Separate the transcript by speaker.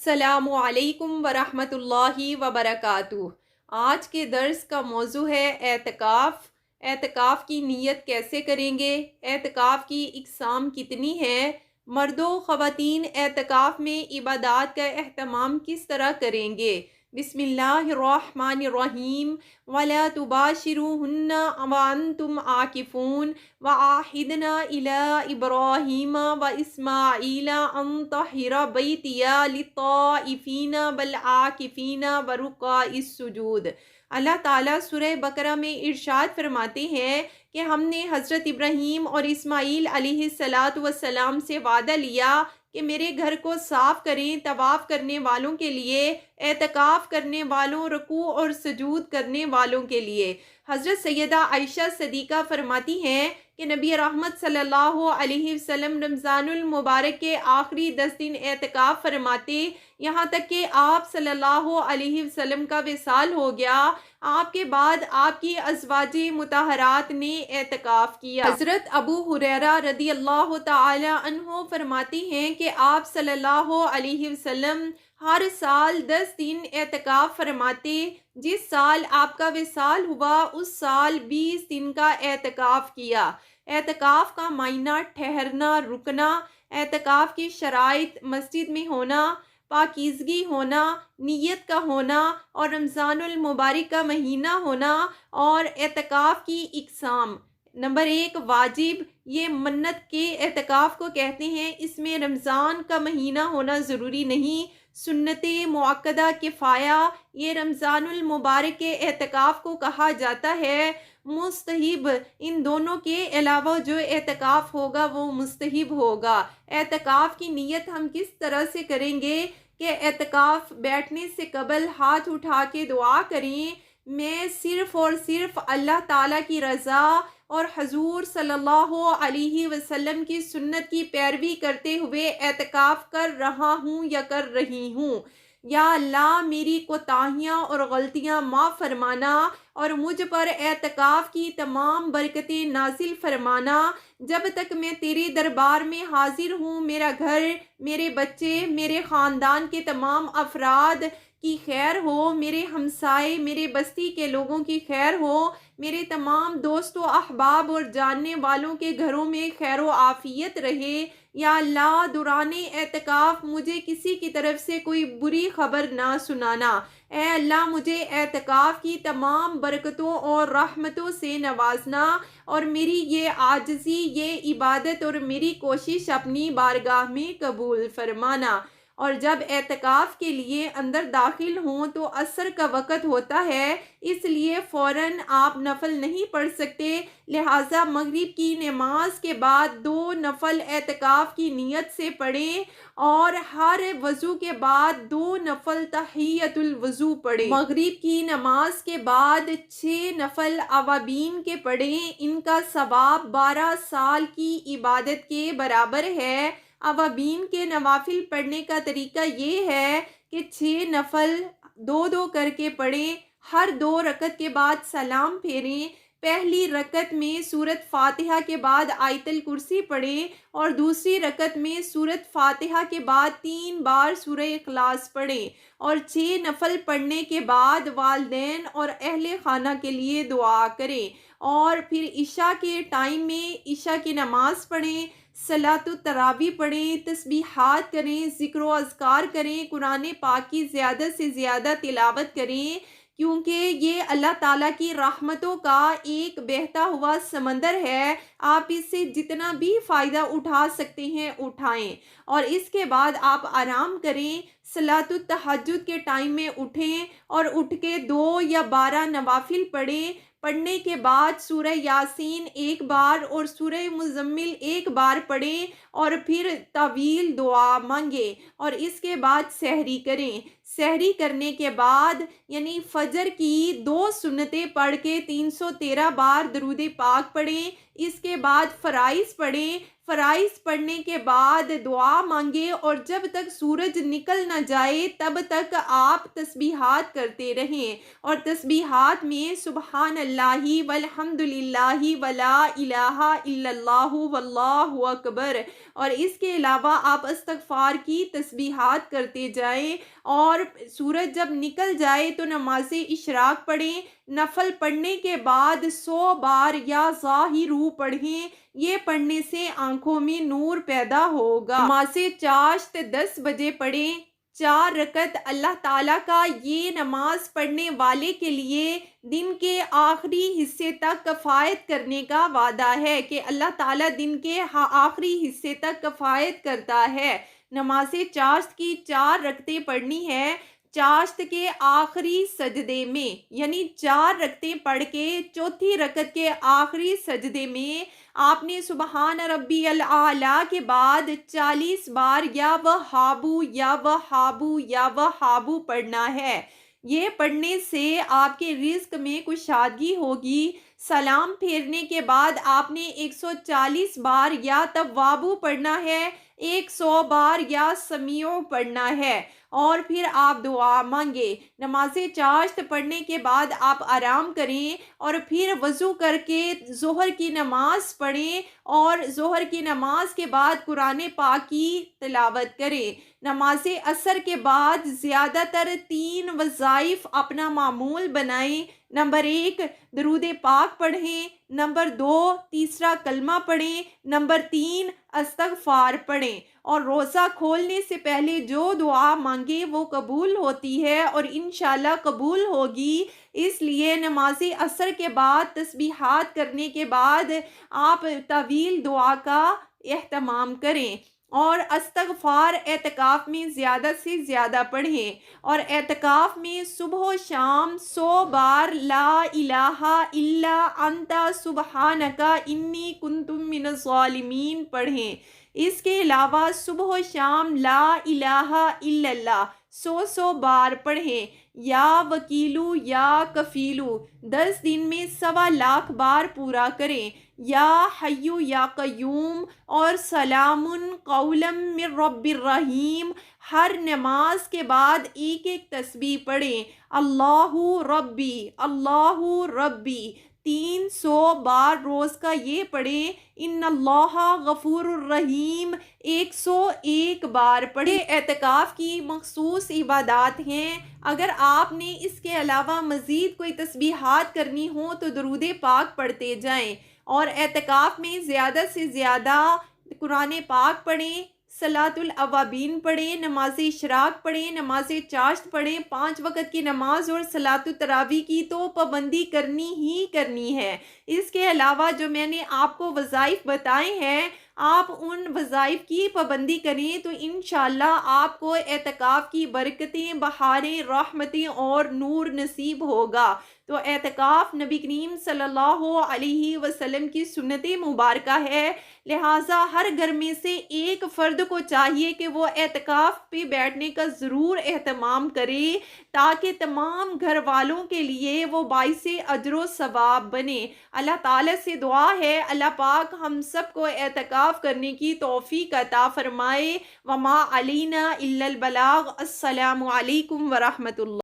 Speaker 1: السلام علیکم ورحمۃ اللہ وبرکاتہ۔ آج کے درس کا موضوع ہے اعتکاف۔ اعتکاف کی نیت کیسے کریں گے؟ اعتکاف کی اقسام کتنی ہیں؟ مرد و خواتین اعتکاف میں عبادات کا اہتمام کس طرح کریں گے؟ بسم اللہ الرحمن الرحیم۔ وَلَا تُبَاشِرُوهُنَّ وَأَنْتُمْ عَاكِفُونَ وَعَاهِدْنَا إِلَىٰ إِبْرَاهِيمَ وَإِسْمَاعِيلَ أَن طَهِّرَ بَيْتِيَ لِلطَّائِفِينَ وَالْعَاكِفِينَ وَرُكَّعِ السُّجُودِ۔ اللہ تعالیٰ سورہ بقرہ میں ارشاد فرماتے ہیں کہ ہم نے حضرت ابراہیم اور اسماعیل علیہ السلام سے وعدہ لیا کہ میرے گھر کو صاف کریں، طواف کرنے والوں کے لیے، اعتکاف کرنے والوں، رکوع اور سجود کرنے والوں کے لیے۔ حضرت سیدہ عائشہ صدیقہ فرماتی ہیں کہ نبی رحمت صلی اللہ علیہ وسلم رمضان المبارک کے آخری 10 دن اعتکاف فرماتے، یہاں تک کہ آپ صلی اللہ علیہ وسلم کا وصال ہو گیا۔ آپ کے بعد آپ کی ازواج مطہرات نے اعتکاف کیا۔ حضرت ابو ہریرہ رضی اللہ تعالی عنہ فرماتے ہیں کہ آپ صلی اللہ علیہ وسلم ہر سال 10 دن اعتکاف فرماتے۔ جس سال آپ کا وصال ہوا اس سال 20 دن کا اعتکاف کیا۔ اعتکاف کا معنی ٹھہرنا، رکنا۔ اعتکاف کی شرائط: مسجد میں ہونا، پاکیزگی ہونا، نیت کا ہونا اور رمضان المبارک کا مہینہ ہونا۔ اور اعتکاف کی اقسام: نمبر 1، واجب، یہ منت کے اعتکاف کو کہتے ہیں، اس میں رمضان کا مہینہ ہونا ضروری نہیں۔ سنت مؤکدہ، کفایہ، یہ رمضان المبارک کے اعتکاف کو کہا جاتا ہے۔ مستحب، ان دونوں کے علاوہ جو اعتکاف ہوگا وہ مستحب ہوگا۔ اعتکاف کی نیت ہم کس طرح سے کریں گے کہ اعتکاف بیٹھنے سے قبل ہاتھ اٹھا کے دعا کریں، میں صرف اور صرف اللہ تعالیٰ کی رضا اور حضور صلی اللہ علیہ وسلم کی سنت کی پیروی کرتے ہوئے اعتکاف کر رہا ہوں یا کر رہی ہوں۔ یا اللہ، میری کوتاہیاں اور غلطیاں معاف فرمانا اور مجھ پر اعتکاف کی تمام برکتیں نازل فرمانا۔ جب تک میں تیرے دربار میں حاضر ہوں، میرا گھر، میرے بچے، میرے خاندان کے تمام افراد کی خیر ہو، میرے ہمسائے، میرے بستی کے لوگوں کی خیر ہو، میرے تمام دوست و احباب اور جاننے والوں کے گھروں میں خیر و عافیت رہے۔ یا اللہ، دوران اعتکاف مجھے کسی کی طرف سے کوئی بری خبر نہ سنانا۔ اے اللہ، مجھے اعتکاف کی تمام برکتوں اور رحمتوں سے نوازنا اور میری یہ عاجزی، یہ عبادت اور میری کوشش اپنی بارگاہ میں قبول فرمانا۔ اور جب اعتکاف کے لیے اندر داخل ہوں تو عصر کا وقت ہوتا ہے، اس لیے فوراً آپ نفل نہیں پڑھ سکتے، لہٰذا مغرب کی نماز کے بعد 2 نفل اعتکاف کی نیت سے پڑھیں اور ہر وضو کے بعد 2 نفل تحیۃ الوضو پڑھیں۔ مغرب کی نماز کے بعد 6 نفل اوابین کے پڑھیں، ان کا ثواب 12 سال کی عبادت کے برابر ہے۔ اوابین کے نوافل پڑھنے کا طریقہ یہ ہے کہ 6 نفل 2 کر کے پڑھیں، ہر 2 رکعت کے بعد سلام پھیریں۔ پہلی رکعت میں سورۃ فاتحہ کے بعد آیت الکرسی پڑھیں اور دوسری رکعت میں سورۃ فاتحہ کے بعد 3 بار سورہ اخلاص پڑھیں، اور 6 نفل پڑھنے کے بعد والدین اور اہل خانہ کے لیے دعا کریں، اور پھر عشاء کے ٹائم میں عشاء کی نماز پڑھیں، صلاۃ التراویح پڑھیں، تسبیحات کریں، ذکر و اذکار کریں، قرآن پاک کی زیادہ سے زیادہ تلاوت کریں، کیونکہ یہ اللہ تعالیٰ کی رحمتوں کا ایک بہتا ہوا سمندر ہے۔ آپ اس سے جتنا بھی فائدہ اٹھا سکتے ہیں اٹھائیں، اور اس کے بعد آپ آرام کریں۔ صلاۃ التہجد کے ٹائم میں اٹھیں اور اٹھ کے 2 یا 12 نوافل پڑھیں۔ پڑھنے کے بعد سورہ یاسین 1 بار اور سورہ مزمل 1 بار پڑھیں اور پھر طویل دعا مانگیں، اور اس کے بعد سحری کریں۔ سحری کرنے کے بعد یعنی فجر کی 2 سنتیں پڑھ کے 313 بار درود پاک پڑھیں۔ اس کے بعد فرائض پڑھیں، فرائض پڑھنے کے بعد دعا مانگیں، اور جب تک سورج نکل نہ جائے تب تک آپ تسبیحات کرتے رہیں، اور تسبیحات میں سبحان اللہ والحمد للہ ولا الہ الا اللہ واللہ اکبر، اور اس کے علاوہ آپ استغفار کی تسبیحات کرتے جائیں، اور سورج جب نکل جائے تو نماز اشراق پڑھیں، نفل پڑھنے کے بعد 100 بار یا ظاہرو پڑھیں، یہ پڑھنے سے آنکھوں میں نور پیدا ہوگا۔ نماز چاشت 10 بجے پڑھیں، 4 رکعت۔ اللہ تعالیٰ کا یہ نماز پڑھنے والے کے لیے دن کے آخری حصے تک کفایت کرنے کا وعدہ ہے کہ اللہ تعالیٰ دن کے آخری حصے تک کفایت کرتا ہے۔ نماز چاشت کی 4 رکعتیں پڑھنی ہے، چاشت کے آخری سجدے میں، یعنی 4 رکعتیں پڑھ کے چوتھی رکعت کے آخری سجدے میں آپ نے سبحان ربی الاعلیٰ کے بعد 40 بار یا وہابو یا وہابو یا وہابو پڑھنا ہے۔ یہ پڑھنے سے آپ کے رزق میں کشادگی ہوگی۔ سلام پھیرنے کے بعد آپ نے 140 بار یا توابو پڑھنا ہے، 100 بار یا سمیع پڑھنا ہے، اور پھر آپ دعا مانگے۔ نماز چاشت پڑھنے کے بعد آپ آرام کریں، اور پھر وضو کر کے ظہر کی نماز پڑھیں، اور ظہر کی نماز کے بعد قرآن پاک کی تلاوت کریں۔ نماز عصر کے بعد زیادہ تر 3 وظائف اپنا معمول بنائیں۔ نمبر 1 درود پاک پڑھیں، نمبر 2 تیسرا کلمہ پڑھیں، نمبر 3 استغفار پڑھیں، اور روزہ کھولنے سے پہلے جو دعا مانگے وہ قبول ہوتی ہے، اور انشاءاللہ قبول ہوگی۔ اس لیے نماز عصر کے بعد تسبیحات کرنے کے بعد آپ طویل دعا کا اہتمام کریں، اور استغفار اعتکاف میں زیادہ سے زیادہ پڑھیں، اور اعتکاف میں صبح و شام 100 بار لا الہ الا انت سبحانک انی کنت من الظالمین پڑھیں۔ اس کے علاوہ صبح و شام لا الہ الا اللہ 100 بار پڑھیں۔ یا وکیلو یا کفیلو 10 دن میں 1.25 لاکھ بار پورا کریں۔ یا حیو یا قیوم اور سلام قولا من رب الرحیم، ہر نماز کے بعد ایک ایک تسبیح پڑھیں۔ اللہ ربی اللہ ربی 300 بار روز کا یہ پڑھیں۔ ان اللہ غفور الرحیم 101 بار پڑھیں۔ اعتکاف کی مخصوص عبادات ہیں۔ اگر آپ نے اس کے علاوہ مزید کوئی تسبیحات کرنی ہوں تو درود پاک پڑھتے جائیں، اور اعتکاف میں زیادہ سے زیادہ قرآن پاک پڑھیں، صلاۃ الاوابین پڑھیں، نماز اشراق پڑھیں، نماز چاشت پڑھیں، 5 وقت کی نماز اور صلاۃ التراویح کی تو پابندی کرنی ہی کرنی ہے۔ اس کے علاوہ جو میں نے آپ کو وظائف بتائے ہیں، آپ ان وظائف کی پابندی کریں تو انشاءاللہ آپ کو اعتکاف کی برکتیں، بہاریں، رحمتیں اور نور نصیب ہوگا۔ تو اعتکاف نبی کریم صلی اللہ علیہ وسلم کی سنت مبارکہ ہے، لہٰذا ہر گھر میں سے ایک فرد کو چاہیے کہ وہ اعتکاف پہ بیٹھنے کا ضرور اہتمام کرے، تاکہ تمام گھر والوں کے لیے وہ باعث اجر و ثواب بنے۔ اللہ تعالیٰ سے دعا ہے اللہ پاک ہم سب کو اعتکاف کرنے کی توفیق عطا فرمائے۔ وما علینا الا البلاغ۔ السلام علیکم ورحمۃ اللہ۔